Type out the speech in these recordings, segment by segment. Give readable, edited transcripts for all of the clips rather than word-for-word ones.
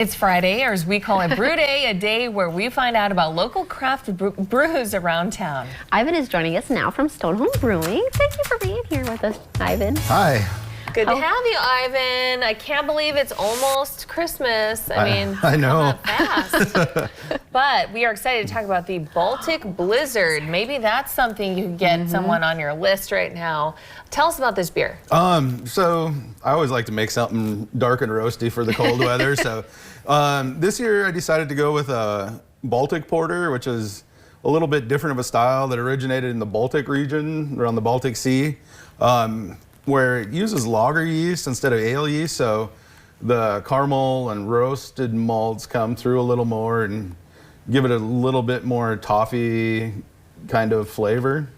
It's Friday, or as we call it, Brewday, a day where we find out about local craft brews around town. Ivan is joining us now from Stonehome Brewing. Thank you for being here with us, Ivan. Hi. Good to have you, Ivan. I can't believe it's almost Christmas. I know. Fast. But we are excited to talk about the Baltic Blizzard. Maybe that's something you could get someone on your list right now. Tell us about this beer. So I always like to make something dark and roasty for the cold weather. So this year I decided to go with a Baltic porter, which is a little bit different of a style that originated in the Baltic region around the Baltic Sea. Where it uses lager yeast instead of ale yeast, so the caramel and roasted malts come through a little more and give it a little bit more toffee kind of flavor.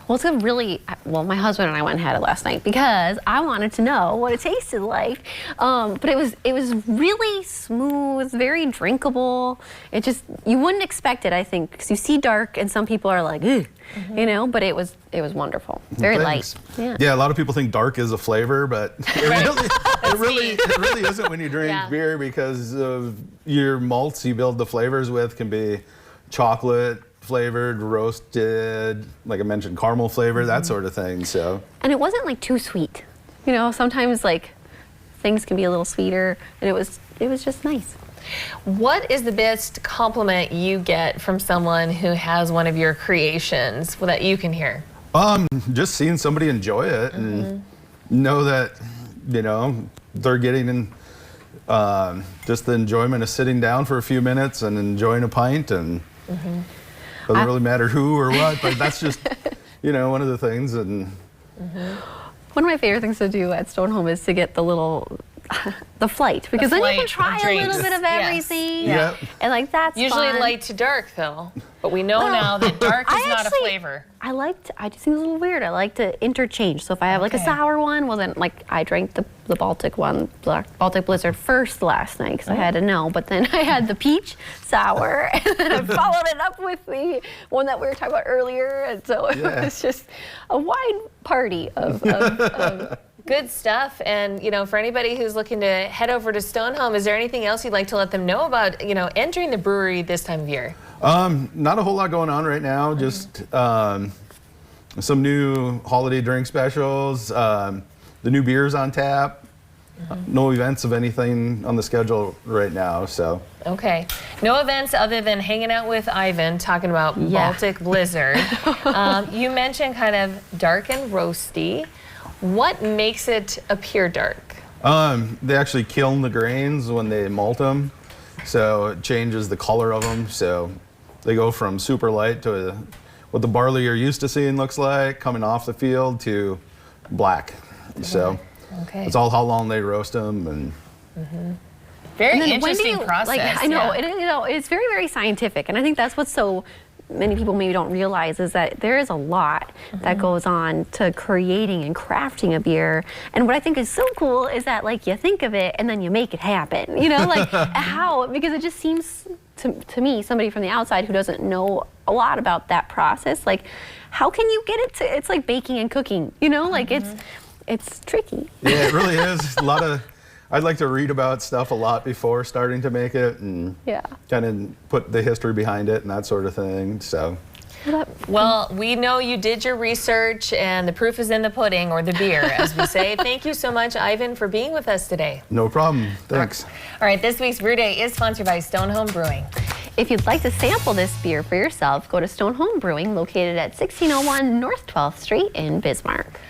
Well, it's a really, my husband and I went and had it last night because I wanted to know what it tasted like. But it was really smooth, very drinkable. It just, you wouldn't expect it, I think, because you see dark and some people are like, ugh, you know, but it was wonderful. Very light. Yeah, a lot of people think dark is a flavor, but it really isn't when you drink beer, because of your malts you build the flavors with can be chocolate flavored, roasted, like I mentioned, caramel flavor, that sort of thing. So. And it wasn't like too sweet. You know, sometimes like things can be a little sweeter, and it was just nice. What is the best compliment you get from someone who has one of your creations that you can hear? Just seeing somebody enjoy it and know that, you know, they're getting in just the enjoyment of sitting down for a few minutes and enjoying a pint, and doesn't really matter who or what, but that's just, you know, one of the things. And one of my favorite things to do at Stonehome is to get the little the flight, because then you can try a little bit of everything. Yep. And like that's usually fun. Light to dark though, but we know now that dark is not a flavor. I just think it's a little weird. I like to interchange. So if I have like a sour one, well then like I drank the Baltic one, Baltic Blizzard first last night because I had to know, but then I had the peach sour and then I followed it up with the one that we were talking about earlier, and so it was just a wide party of good stuff. And, you know, for anybody who's looking to head over to Stonehome, is there anything else you'd like to let them know about, you know, entering the brewery this time of year? Not a whole lot going on right now. Just some new holiday drink specials, the new beers on tap. No events of anything on the schedule right now, so. Okay. No events other than hanging out with Ivan, talking about Baltic Blizzard. You mentioned kind of dark and roasty. What makes it appear dark? They actually kiln the grains when they malt them, so it changes the color of them. So they go from super light to what the barley you're used to seeing looks like coming off the field to black. So it's all how long they roast them. And very interesting process. Like, I know, you know, it's very, very scientific, and I think that's what's so many people maybe don't realize is that there is a lot that goes on to creating and crafting a beer. And what I think is so cool is that like you think of it and then you make it happen, you know, like how, because it just seems to me, somebody from the outside who doesn't know a lot about that process, like how can you get it to, it's like baking and cooking, you know, like it's tricky. Yeah, it really is. A lot of, I'd like to read about stuff a lot before starting to make it, and kind of put the history behind it and that sort of thing. So. Well, we know you did your research, and the proof is in the pudding, or the beer, as we say. Thank you so much, Ivan, for being with us today. No problem. Thanks. All right, this week's Brew Day is sponsored by Stonehome Brewing. If you'd like to sample this beer for yourself, go to Stonehome Brewing, located at 1601 North 12th Street in Bismarck.